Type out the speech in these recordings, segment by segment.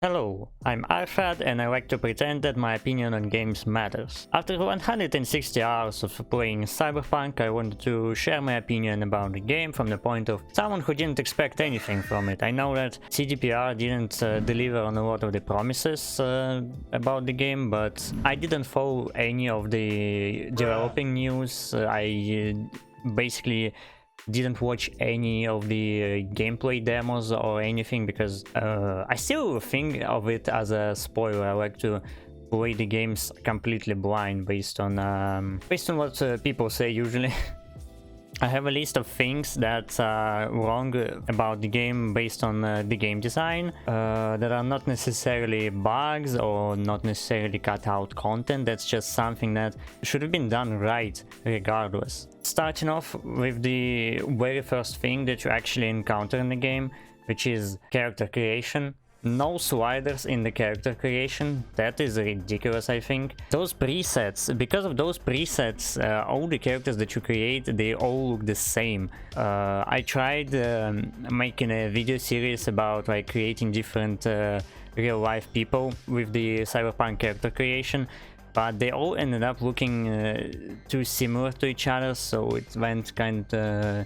Hello, I'm Arfad and I like to pretend that my opinion on games matters. After 160 hours of playing Cyberpunk, I wanted to share my opinion about the game from the point of someone who didn't expect anything from it. I know that CDPR didn't deliver on a lot of the promises about the game, but I didn't follow any of the developing news. I basically didn't watch any of the gameplay demos or anything because I still think of it as a spoiler. I like to play the games completely blind based on what people say usually. I have a list of things that are wrong about the game based on the game design that are not necessarily bugs or not necessarily cut out content. That's just something that should have been done right regardless. Starting off with the very first thing that you actually encounter in the game, which is character creation. No sliders in the character creation. That is ridiculous, I think. Those presets, because of those presets, all the characters that you create, they all look the same. I tried making a video series about like creating different real life people with the Cyberpunk character creation, but they all ended up looking too similar to each other, so it went kind of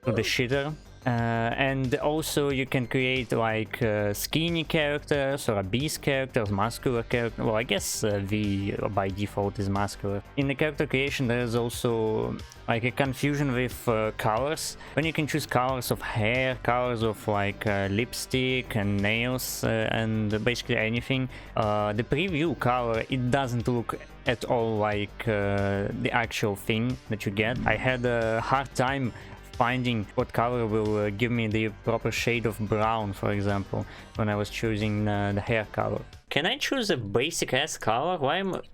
to the shitter. And also you can create like skinny characters or obese characters, muscular characters. Well, I guess V by default is muscular. In the character creation there is also like a confusion with colors. When you can choose colors of hair, colors of like lipstick and nails and basically anything. The preview color, it doesn't look at all like the actual thing that you get. I had a hard time finding what color will give me the proper shade of brown, for example, when I was choosing the hair color. Can I choose a basic ass color?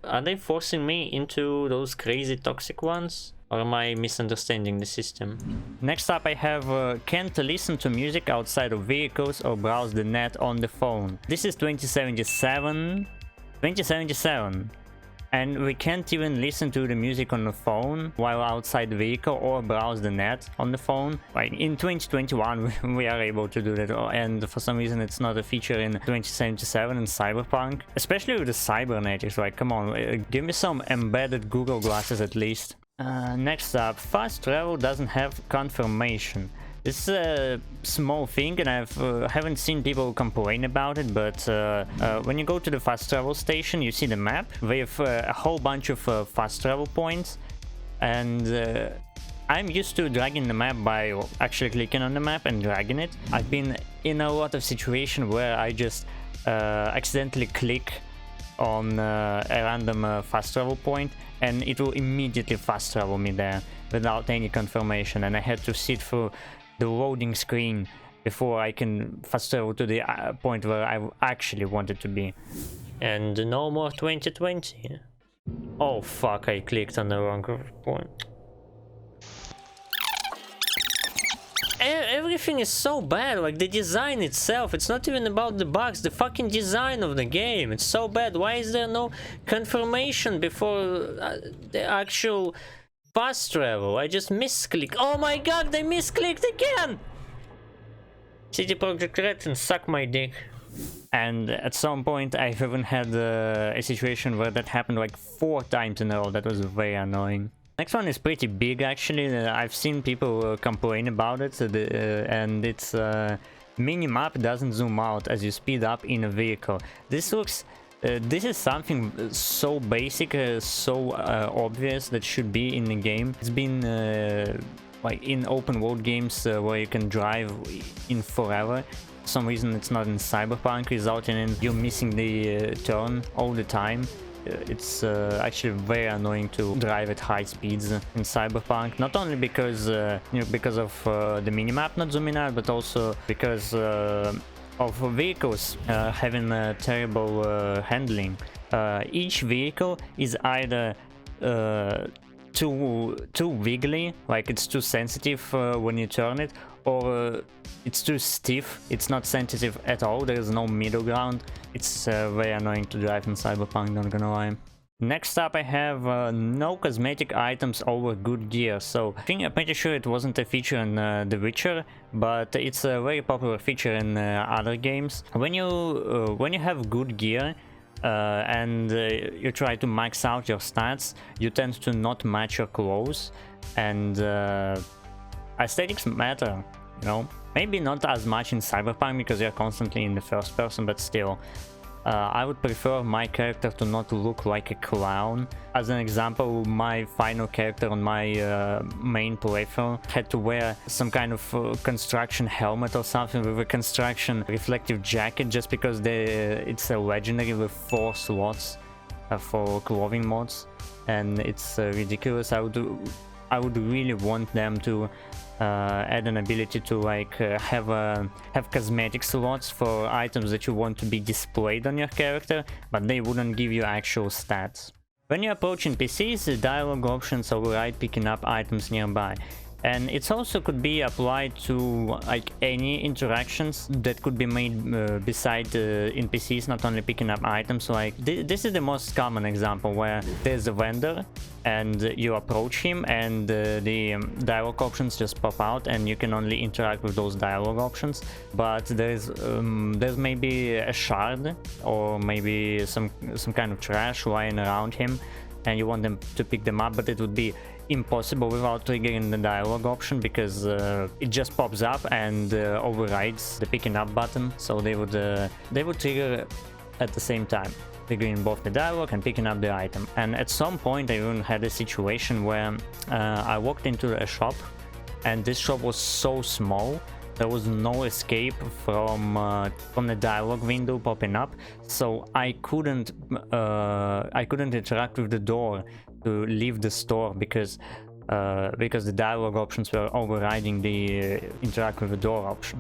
Are they forcing me into those crazy toxic ones? Or am I misunderstanding the system? Next up I have can't listen to music outside of vehicles or browse the net on the phone. This is 2077. And we can't even listen to the music on the phone while outside the vehicle or browse the net on the phone. Like in 2021 we are able to do that, and for some reason it's not a feature in 2077 in Cyberpunk. Especially with the cybernetics, like come on, give me some embedded Google glasses at least. Next up, fast travel doesn't have confirmation. This is a small thing and I haven't seen people complain about it, but when you go to the fast travel station you see the map with a whole bunch of fast travel points, and I'm used to dragging the map by actually clicking on the map and dragging it. I've been in a lot of situations where I just accidentally click on a random fast travel point and it will immediately fast travel me there without any confirmation, and I had to sit through the loading screen before I can fast travel to the point where I actually wanted to be. And no more 2020. Oh fuck, I clicked on the wrong point. Everything is so bad, like the design itself, it's not even about the bugs, the fucking design of the game, it's so bad. Why is there no confirmation before the actual fast travel? I just misclicked. Oh my god, they misclicked again! CD Projekt Red and suck my dick. And at some point I've even had a situation where that happened like 4 times in a row. That was very annoying. Next one is pretty big actually. I've seen people complain about it, and it's Minimap doesn't zoom out as you speed up in a vehicle. This is something so basic, so obvious that should be in the game. It's been like in open world games where you can drive in forever. For some reason it's not in Cyberpunk, resulting in you missing the turn all the time. It's actually very annoying to drive at high speeds in Cyberpunk, not only because because of the minimap not zooming out, but also because of vehicles having terrible handling. Each vehicle is either too wiggly, like it's too sensitive when you turn it, or it's too stiff, it's not sensitive at all. There is no middle ground. It's very annoying to drive in Cyberpunk, not gonna lie. Next up, I have no cosmetic items over good gear. So I'm pretty sure it wasn't a feature in The Witcher, but it's a very popular feature in other games. When you have good gear and you try to max out your stats, you tend to not match your clothes, and aesthetics matter, you know. Maybe not as much in Cyberpunk because you're constantly in the first person, but still. I would prefer my character to not look like a clown. As an example, my final character on my main playthrough had to wear some kind of construction helmet or something with a construction reflective jacket, just because it's a legendary with 4 slots for clothing mods, and it's ridiculous. I would really want them to add an ability to like have cosmetic slots for items that you want to be displayed on your character, but they wouldn't give you actual stats. When you approach NPCs, the dialogue options override picking up items nearby. And it also could be applied to like any interactions that could be made beside NPCs, not only picking up items. Like this is the most common example, where there's a vendor and you approach him and the dialogue options just pop out and you can only interact with those dialogue options. But there's maybe a shard or maybe some kind of trash lying around him, and you want them to pick them up, but it would be impossible without triggering the dialogue option, because it just pops up and overrides the picking up button. So they would trigger at the same time, triggering both the dialogue and picking up the item. And at some point I even had a situation where I walked into a shop, and this shop was so small there was no escape from the dialogue window popping up, so I couldn't interact with the door to leave the store, because the dialogue options were overriding the interact with the door option.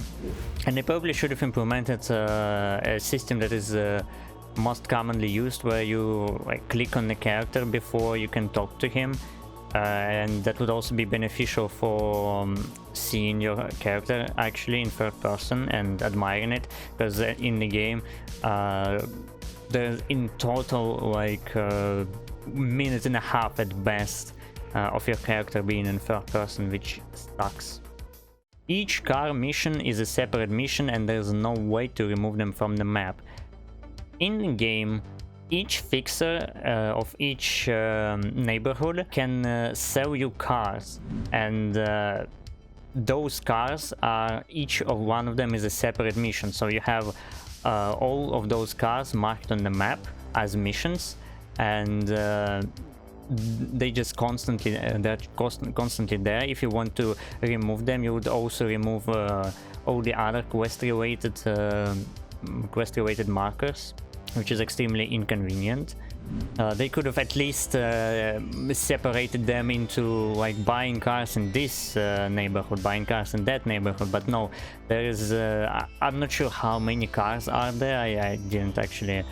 And they probably should have implemented a system that is most commonly used, where you like click on the character before you can talk to him. And that would also be beneficial for seeing your character actually in third person and admiring it, because in the game there's in total like a minute and a half at best of your character being in third person, which sucks. Each car mission is a separate mission, and there's no way to remove them from the map. In the game, each fixer of each neighborhood can sell you cars, and those cars are, each of one of them is a separate mission. So you have all of those cars marked on the map as missions, and they just constantly they're constantly there. If you want to remove them, you would also remove all the other quest related markers, which is extremely inconvenient. They could have at least separated them into like buying cars in this neighborhood, buying cars in that neighborhood, but no, there is I'm not sure how many cars are there. I didn't actually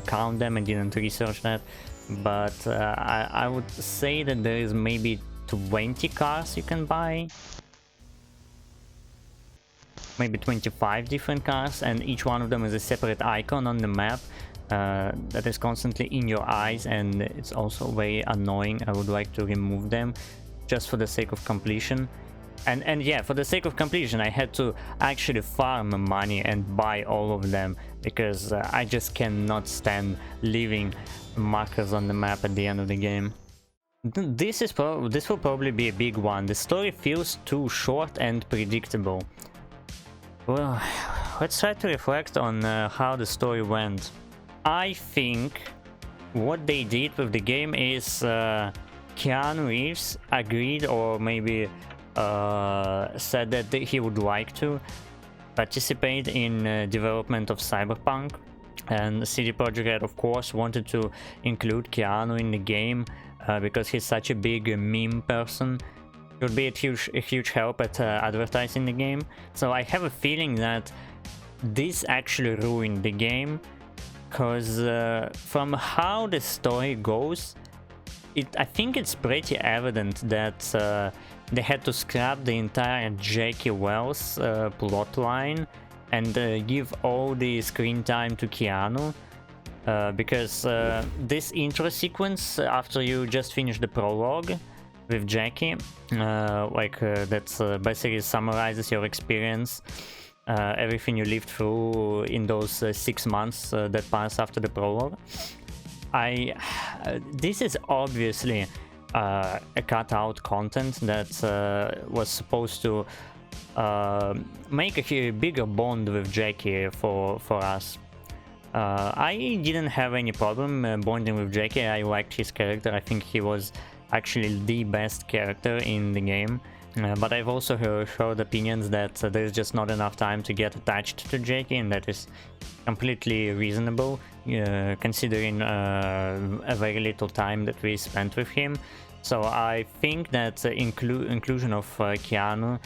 count them and didn't research that, but I would say that there is maybe 20 cars you can buy, maybe 25 different cars, and each one of them is a separate icon on the map that is constantly in your eyes, and it's also very annoying. I would like to remove them just for the sake of completion. And yeah, for the sake of completion I had to actually farm money and buy all of them, because I just cannot stand leaving markers on the map at the end of the game. This will probably be a big one. The story feels too short and predictable. Well, let's try to reflect on how the story went. I think what they did with the game is Keanu Reeves agreed, or maybe said that he would like to participate in development of Cyberpunk, and CD Projekt Red of course wanted to include Keanu in the game because he's such a big meme person. It would be a huge help at advertising the game. So I have a feeling that this actually ruined the game, because from how the story goes, I think it's pretty evident that they had to scrap the entire Jackie Wells plotline and give all the screen time to Keanu, because this intro sequence after you just finish the prologue with Jackie, that basically summarizes your experience, everything you lived through in those 6 months that passed after the prologue. This is obviously a cut-out content that was supposed to make a bigger bond with Jackie for us. I didn't have any problem bonding with Jackie. I liked his character. I think he was actually the best character in the game. But I've also heard opinions that there's just not enough time to get attached to Jackie, and that is completely reasonable, considering a very little time that we spent with him. So I think that inclusion of Keanu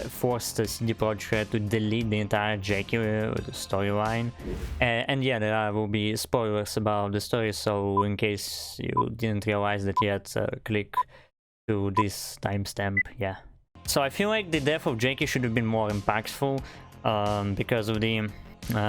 forced CD Projekt Red to delete the entire Jackie storyline. And yeah, there will be spoilers about the story, so in case you didn't realize that yet, click to this timestamp. Yeah. So I feel like the death of Jackie should have been more impactful, because of the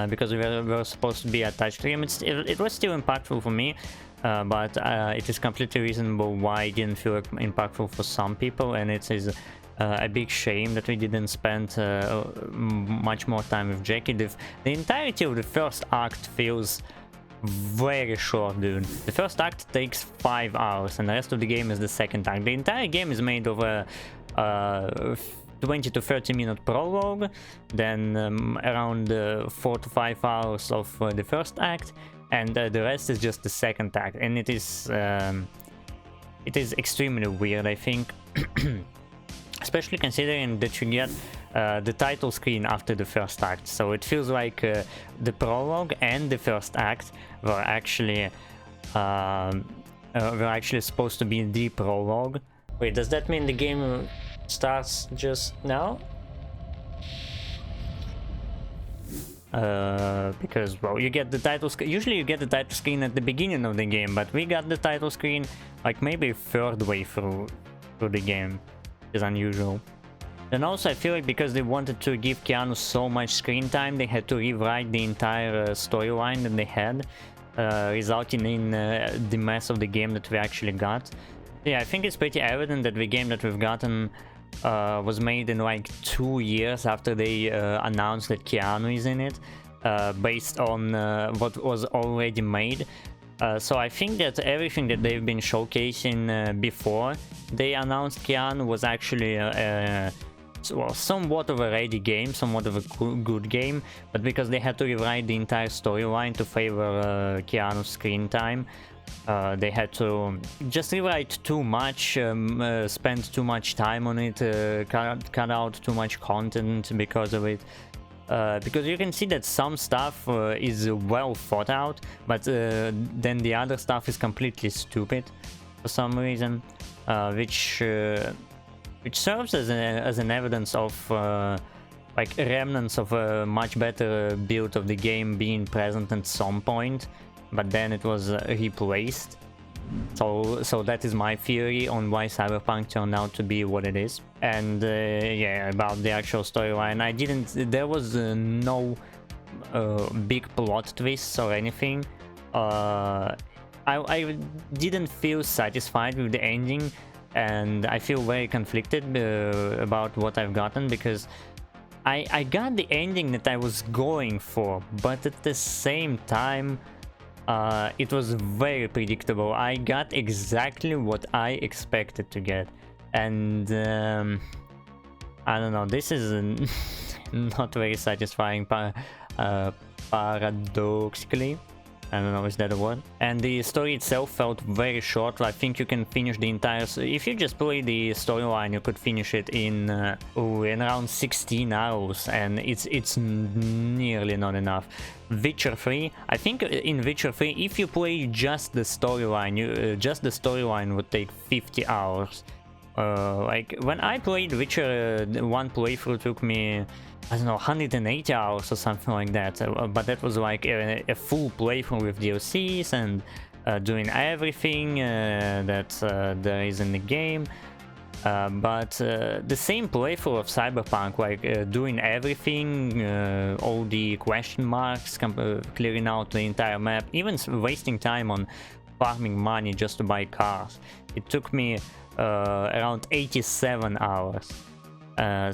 because we were supposed to be attached to him. It was still impactful for me, but it is completely reasonable why it didn't feel impactful for some people, and it is a big shame that we didn't spend much more time with Jackie. The entirety of the first act feels very short, dude. The first act takes 5 hours, and the rest of the game is the second act. The entire game is made of a 20 to 30 minute prologue, then around 4 to 5 hours of the first act, and the rest is just the second act, and it is extremely weird, I think. Especially considering that you get the title screen after the first act, so it feels like the prologue and the first act were actually supposed to be the prologue. Wait, does that mean the game starts just now? Because, well, you get the title screen. Usually you get the title screen at the beginning of the game, but we got the title screen like maybe third way through the game. Is unusual. And also I feel like because they wanted to give Keanu so much screen time, they had to rewrite the entire storyline that they had, resulting in the mess of the game that we actually got. Yeah, I think it's pretty evident that the game that we've gotten was made in like 2 years after they announced that Keanu is in it, based on what was already made. So I think that everything that they've been showcasing before they announced Keanu was actually well, somewhat of a ready game, somewhat of a good game, but because they had to rewrite the entire storyline to favor Keanu's screen time, they had to just rewrite too much, spend too much time on it, cut out too much content because of it. Because you can see that some stuff is well thought out, but then the other stuff is completely stupid for some reason, which serves as an evidence of like remnants of a much better build of the game being present at some point, but then it was replaced. So that is my theory on why Cyberpunk turned out to be what it is. And yeah, about the actual storyline, there was no big plot twists or anything. I didn't feel satisfied with the ending, and I feel very conflicted about what I've gotten, because I got the ending that I was going for, but at the same time it was very predictable. I got exactly what I expected to get, and I don't know, this is not very satisfying paradoxically. I don't know, is that a word? And the story itself felt very short. I think you can finish the entire... If you just play the storyline, you could finish it in around 16 hours, and it's nearly not enough. Witcher 3, I think in Witcher 3, if you play just the storyline, just the storyline would take 50 hours. Like, when I played Witcher, one playthrough took me, I don't know, 180 hours or something like that, but that was like a full playthrough with DLCs and doing everything that there is in the game. But the same playthrough of Cyberpunk, like doing everything, all the question marks, clearing out the entire map, even wasting time on farming money just to buy cars. It took me around 87 hours.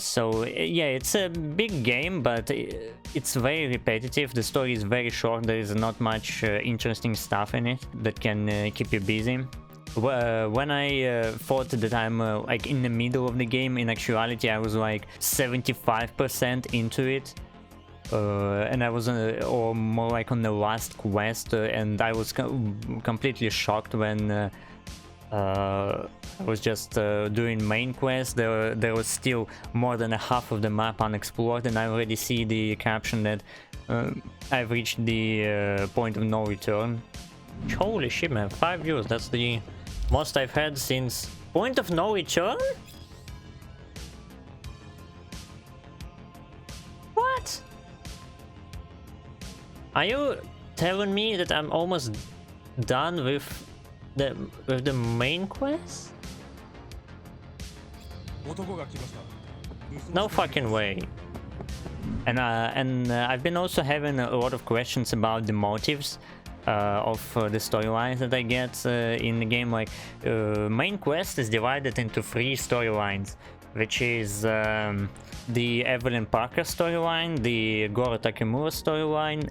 So yeah, it's a big game, but it's very repetitive. The story is very short. There is not much interesting stuff in it that can keep you busy. When I thought that I'm like in the middle of the game, in actuality I was like 75% into it. And I was or more like on the last quest, and I was completely shocked when I was just doing main quest. There was still more than a half of the map unexplored, and I already see the caption that I've reached the point of no return. Holy shit, man, 5 views, that's the most I've had since point of no return? What? Are you telling me that I'm almost done with the main quest? No fucking way. And I've been also having a lot of questions about the motives of the storylines that I get in the game. Like, main quest is divided into 3 storylines, which is the Evelyn Parker storyline, the Goro Takemura storyline,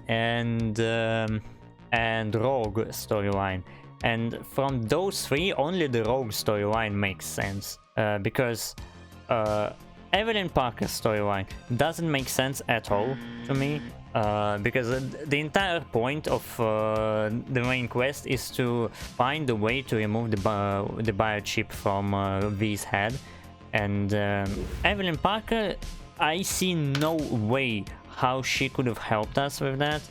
and Rogue storyline. And from those 3, only the Rogue storyline makes sense, because Evelyn Parker's storyline doesn't make sense at all to me, because the entire point of the main quest is to find a way to remove the biochip from V's head. And Evelyn Parker, I see no way how she could have helped us with that.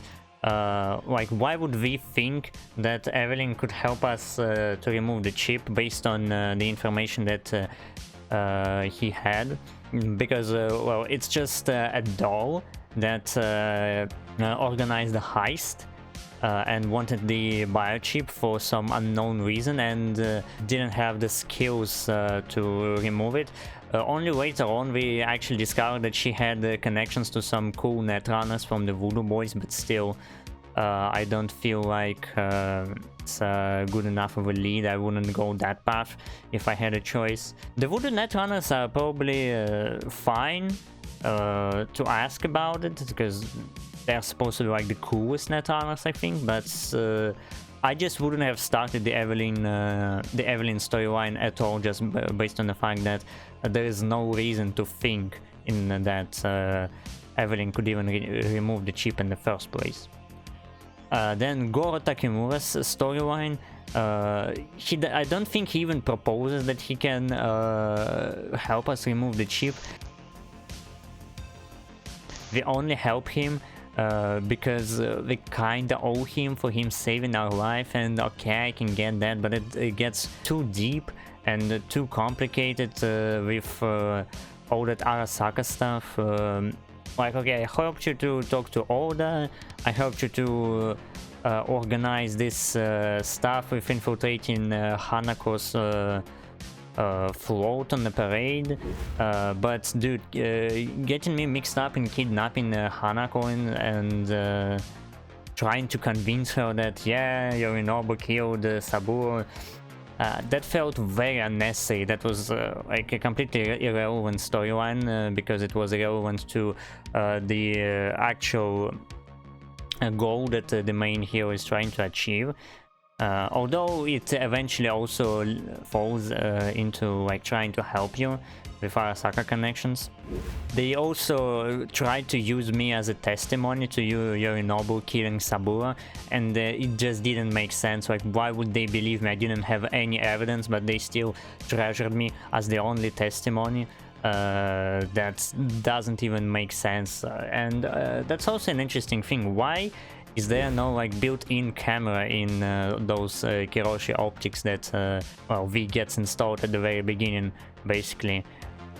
Like, why would we think that Evelyn could help us to remove the chip based on the information that he had? Because, well, it's just a doll that organized the heist and wanted the biochip for some unknown reason, and didn't have the skills to remove it. Only later on we actually discovered that she had connections to some cool netrunners from the Voodoo Boys, but still, I don't feel like it's good enough of a lead. I wouldn't go that path if I had a choice. The Voodoo netrunners are probably fine to ask about it, because they're supposed to be like the coolest netrunners, I think, but I just wouldn't have started the Evelyn storyline at all, just based on the fact that there is no reason to think in that Evelyn could even remove the chip in the first place. Then Goro Takemura's storyline, I don't think he even proposes that he can help us remove the chip. We only help him because we kinda owe him for him saving our life, and okay, I can get that, but it gets too deep and too complicated with all that Arasaka stuff. Like, okay, I helped you to talk to Oda, I helped you to organize this stuff with infiltrating Hanako's float on the parade, but dude, getting me mixed up in kidnapping Hanako and trying to convince her that, yeah, Yorinobu killed Saburo, that felt very unnecessary. That was like a completely irrelevant storyline, because it was irrelevant to the actual goal that the main hero is trying to achieve. Although it eventually also falls into like trying to help you with Arasaka connections. They also tried to use me as a testimony to Yorinobu killing Saburo, and it just didn't make sense. Like, why would they believe me? I didn't have any evidence, but they still treasured me as the only testimony. That doesn't even make sense, and that's also an interesting thing. Why is there no like built-in camera in those Kiroshi optics that well, V gets installed at the very beginning, basically?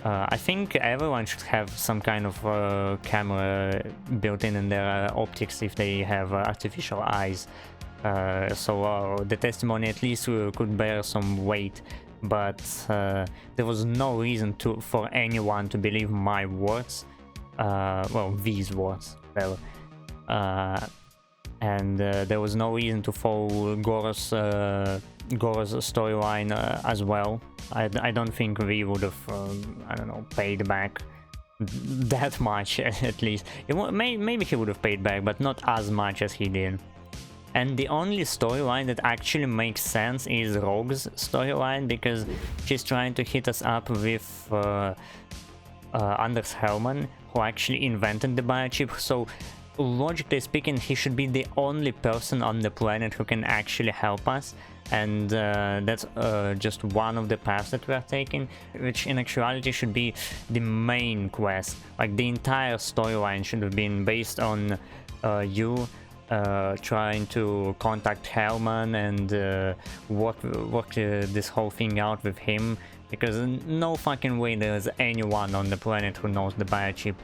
I think everyone should have some kind of camera built in their optics if they have artificial eyes, so the testimony at least could bear some weight but there was no reason for anyone to believe my words, well, these words, well, and there was no reason to follow Goro's storyline as well. I don't think we would have, I don't know, paid back that much at least. Maybe he would have paid back, but not as much as he did. And the only storyline that actually makes sense is Rogue's storyline, because she's trying to hit us up with Anders Hellman, who actually invented the biochip. So logically speaking, he should be the only person on the planet who can actually help us. And that's just one of the paths that we are taking, which in actuality should be the main quest. Like, the entire storyline should have been based on you trying to contact Hellman and work this whole thing out with him, because no fucking way there's anyone on the planet who knows the biochip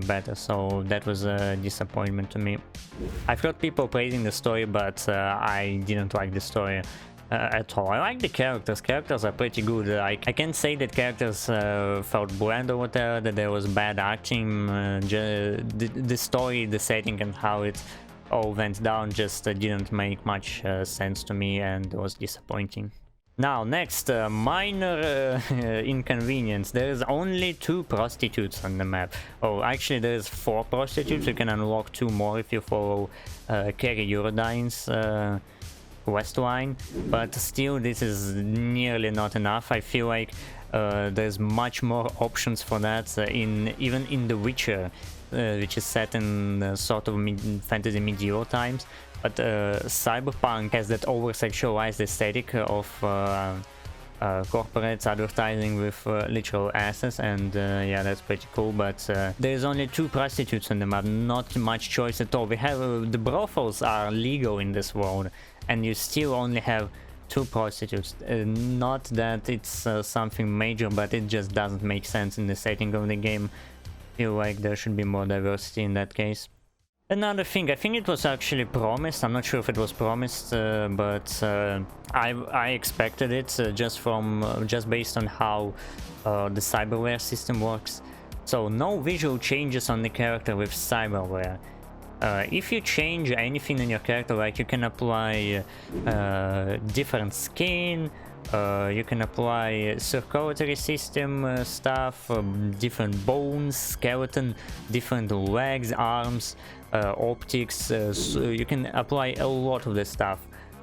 better. So that was a disappointment to me. I've heard people praising the story, but I didn't like the story at all. I like the characters. Characters are pretty good. I can't say that characters felt bland or whatever, that there was bad acting. The story, the setting, and how it all went down just didn't make much sense to me, and was disappointing. Now, next, minor inconvenience. There is only 2 prostitutes on the map. Oh, actually there's 4 prostitutes. You can unlock 2 more if you follow Kerry Eurodyne's quest line, but still this is nearly not enough. I feel like there's much more options for that even in The Witcher, which is set in sort of fantasy medieval times. But Cyberpunk has that over-sexualized aesthetic of corporates advertising with literal asses, and yeah, that's pretty cool. But there's only 2 prostitutes on the map, not much choice at all. We have the brothels are legal in this world, and you still only have 2 prostitutes. Not that it's something major, but it just doesn't make sense in the setting of the game. I feel like there should be more diversity in that case. Another thing, I think it was actually promised. I'm not sure if it was promised, but I expected it just based on how the Cyberware system works. So no visual changes on the character with Cyberware. If you change anything in your character, like you can apply different skin, you can apply circulatory system stuff, different bones, skeleton, different legs, arms, optics, so you can apply a lot of this stuff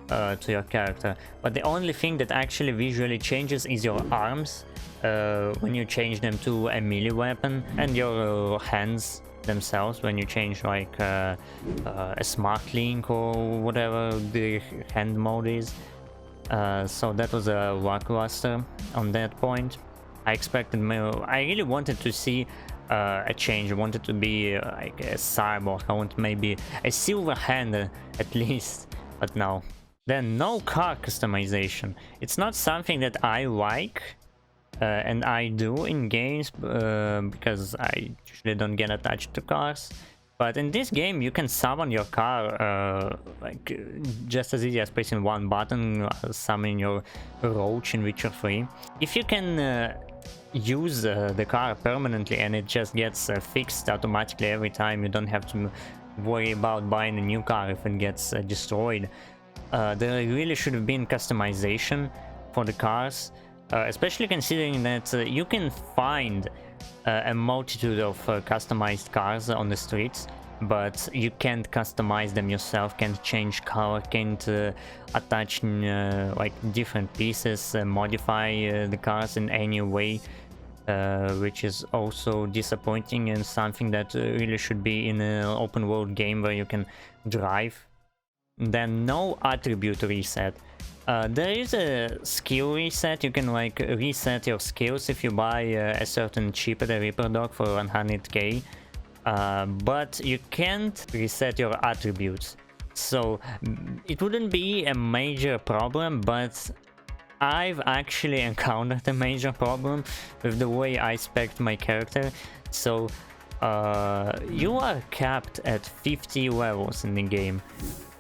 to your character. But the only thing that actually visually changes is your arms when you change them to a melee weapon, and your hands themselves when you change like a smart link or whatever the hand mode is. So that was a lackluster on that point. I expected more. I really wanted to see a change. I wanted to be like a cyborg. I want maybe a silver hand at least, but no. Then no car customization. It's not something that I like, and I do in games because I usually don't get attached to cars. But in this game you can summon your car like just as easy as pressing one button, summon your roach in Witcher 3. If you can use the car permanently and it just gets fixed automatically every time, you don't have to worry about buying a new car if it gets destroyed. There really should have been customization for the cars, especially considering that you can find a multitude of customized cars on the streets, but you can't customize them yourself, can't change color, can't attach like different pieces, modify the cars in any way, which is also disappointing and something that really should be in an open world game where you can drive. Then no attribute reset. There is a skill reset. You can like reset your skills if you buy a certain chip at a Reaper Dog for 100k, but you can't reset your attributes. So it wouldn't be a major problem, but I've actually encountered a major problem with the way I spec'd my character. So you are capped at 50 levels in the game,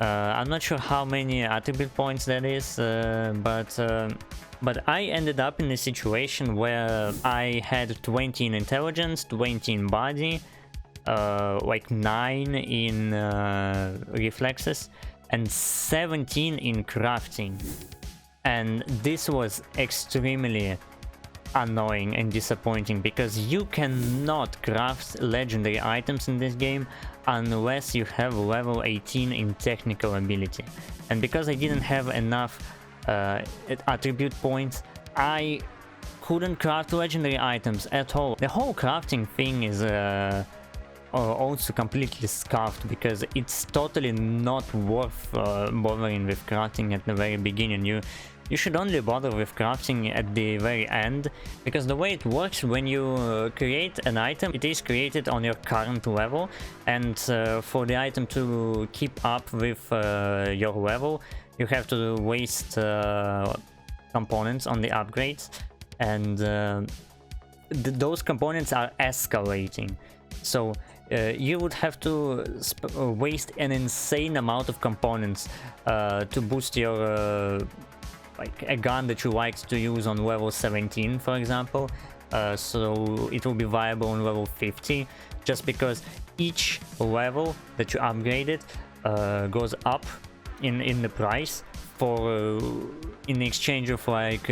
I'm not sure how many attribute points that is, but I ended up in a situation where I had 20 in intelligence, 20 in body, like 9 in reflexes, and 17 in crafting. And this was extremely annoying and disappointing, because you cannot craft legendary items in this game unless you have level 18 in technical ability. And because I didn't have enough attribute points, I couldn't craft legendary items at all. The whole crafting thing is also completely scuffed, because it's totally not worth bothering with crafting at the very beginning. You should only bother with crafting at the very end, because the way it works, when you create an item, it is created on your current level, and for the item to keep up with your level, you have to waste components on the upgrades, and those components are escalating. So you would have to waste an insane amount of components to boost your like a gun that you like to use on level 17, for example, so it will be viable on level 50, just because each level that you upgraded goes up in the price for in exchange of like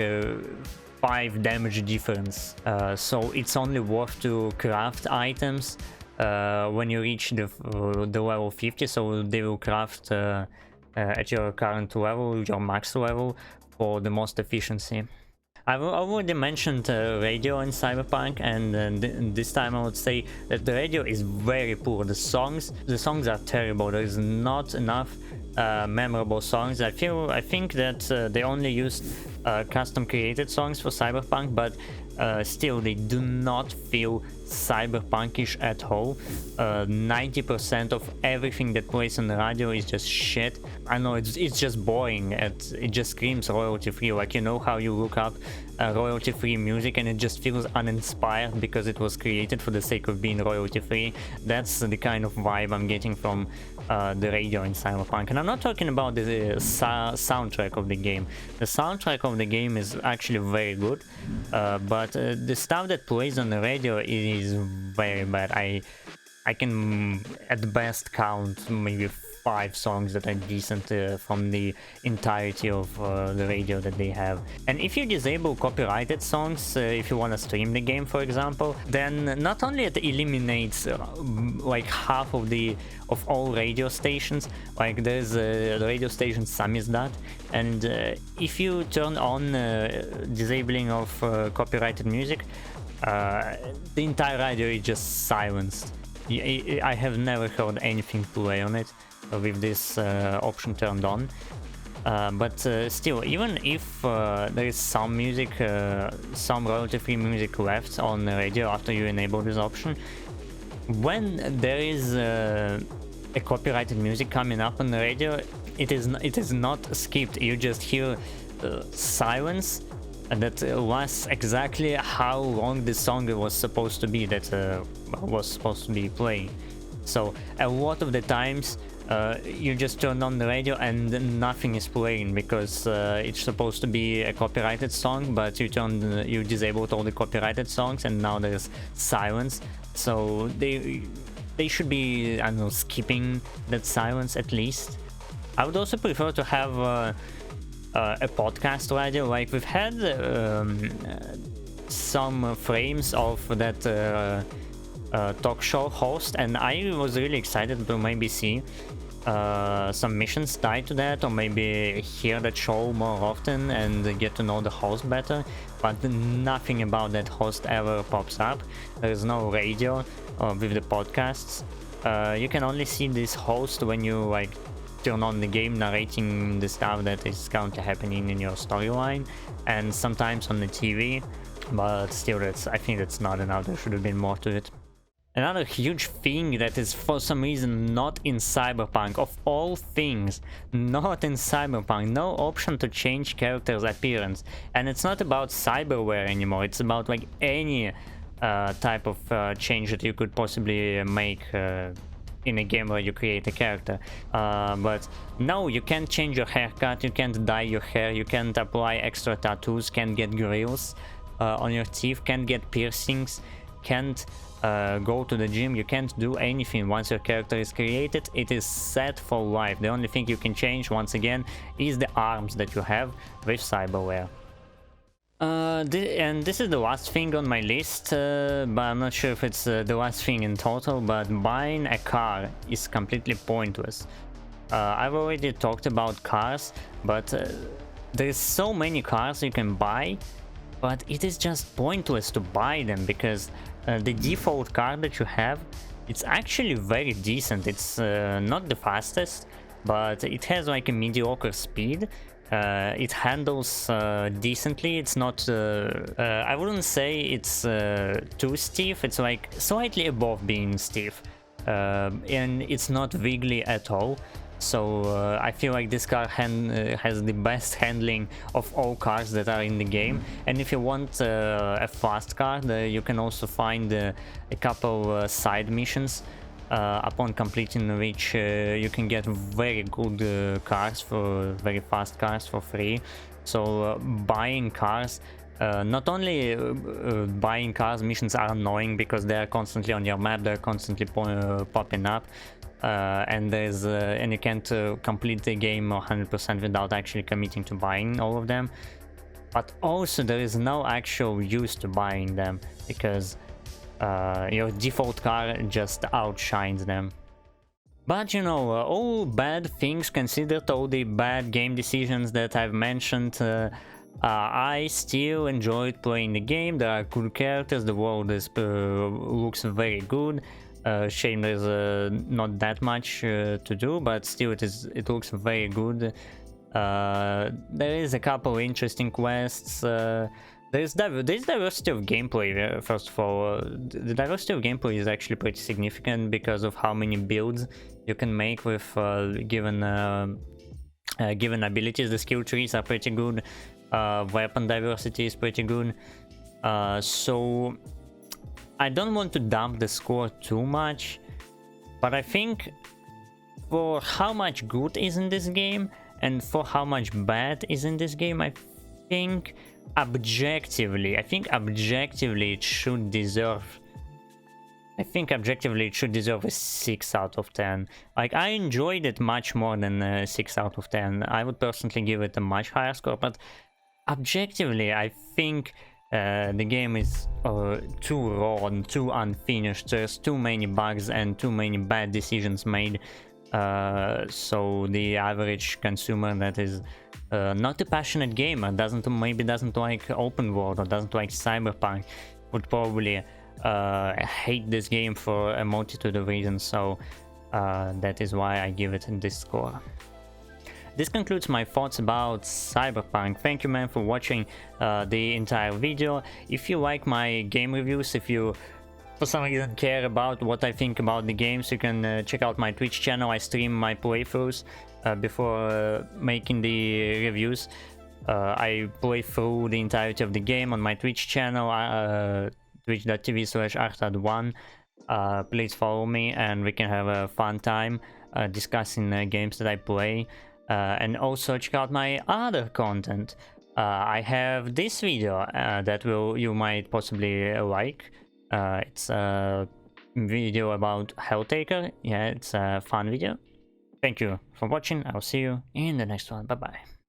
5 damage difference. So it's only worth to craft items when you reach the level 50, so they will craft at your current level, your max level, for the most efficiency. I've already mentioned radio in Cyberpunk, and this time I would say that the radio is very poor. The songs are terrible. There is not enough memorable songs. I think that they only used custom created songs for Cyberpunk, but still they do not feel cyberpunkish at all. 90% of everything that plays on the radio is just shit. I know it's just boring, it just screams royalty free. Like, you know how you look up royalty free music and it just feels uninspired because it was created for the sake of being royalty free? That's the kind of vibe I'm getting from the radio in Cyberpunk. And I'm not talking about the soundtrack of the game. The soundtrack of the game is actually very good, but the stuff that plays on the radio is very bad. I can at best count maybe 5 songs that are decent from the entirety of the radio that they have. And if you disable copyrighted songs, if you want to stream the game, for example, then not only it eliminates like half of all radio stations. Like there's the radio station Samizdat, and if you turn on disabling of copyrighted music, the entire radio is just silenced. I have never heard anything play on it with this option turned on, but still, even if there is some music, some royalty-free music left on the radio after you enable this option, when there is a copyrighted music coming up on the radio, it is not skipped. You just hear silence, and that lasts exactly how long the song was supposed to be, that was supposed to be playing. So a lot of the times you just turn on the radio and nothing is playing, because it's supposed to be a copyrighted song, but you disabled all the copyrighted songs and now there's silence. So they should be, I don't know, skipping that silence at least. I would also prefer to have a podcast radio. Like we've had some frames of that talk show host, and I was really excited to maybe see some missions tied to that, or maybe hear that show more often and get to know the host better, but nothing about that host ever pops up. There is no radio with the podcasts. You can only see this host when you like turn on the game, narrating the stuff that is currently happening in your storyline, and sometimes on the TV, but still, I think that's not enough. There should have been more to it. Another huge thing that is for some reason not in Cyberpunk, of all things, not in Cyberpunk, no option to change character's appearance. And it's not about Cyberware anymore, it's about like any type of change that you could possibly make in a game where you create a character. But no, you can't change your haircut, you can't dye your hair, you can't apply extra tattoos, can't get grills on your teeth, can't get piercings, can't go to the gym, you can't do anything once your character is created. It is set for life. The only thing you can change, once again, is the arms that you have with Cyberware. And this is the last thing on my list, but I'm not sure if it's the last thing in total, but buying a car is completely pointless. I've already talked about cars, but there's so many cars you can buy, but it is just pointless to buy them, because the default car that you have, it's actually very decent. It's not the fastest, but it has like a mediocre speed. It handles decently. It's not I wouldn't say it's too stiff. It's like slightly above being stiff, and it's not wiggly at all. So I feel like this car has the best handling of all cars that are in the game. And if you want a fast car, you can also find a couple side missions, upon completing which you can get very good cars, for very fast cars, for free. So buying cars, not only buying cars missions are annoying because they are constantly on your map, they're constantly popping up, and you can't complete the game 100% without actually committing to buying all of them. But also there is no actual use to buying them, because your default car just outshines them. But you know, all bad things considered, all the bad game decisions that I've mentioned, I still enjoyed playing the game. There are cool characters, the world looks very good. Shame there's not that much to do, but still it looks very good. There is a couple interesting quests. There's diversity of gameplay. First of all, the diversity of gameplay is actually pretty significant because of how many builds you can make with given abilities. The skill trees are pretty good. Weapon diversity is pretty good. So I don't want to dump the score too much, but I think for how much good is in this game and for how much bad is in this game, I think objectively it should deserve a 6 out of 10. Like, I enjoyed it much more than a 6 out of 10. I would personally give it a much higher score, but objectively I think the game is too raw and too unfinished. There's too many bugs and too many bad decisions made, so the average consumer that is not a passionate gamer, maybe doesn't like open world or doesn't like Cyberpunk, would probably hate this game for a multitude of reasons. So that is why I give it this score. This concludes my thoughts about Cyberpunk. Thank you, man, for watching the entire video. If you like my game reviews, if you for some reason care about what I think about the games, you can check out my Twitch channel. I stream my playthroughs before making the reviews. I play through the entirety of the game on my Twitch channel, twitch.tv/artad1. Please follow me and we can have a fun time discussing games that I play. And also check out my other content. I have this video that you might possibly like. It's a video about Helltaker. Yeah, it's a fun video. Thank you for watching. I'll see you in the next one. Bye bye.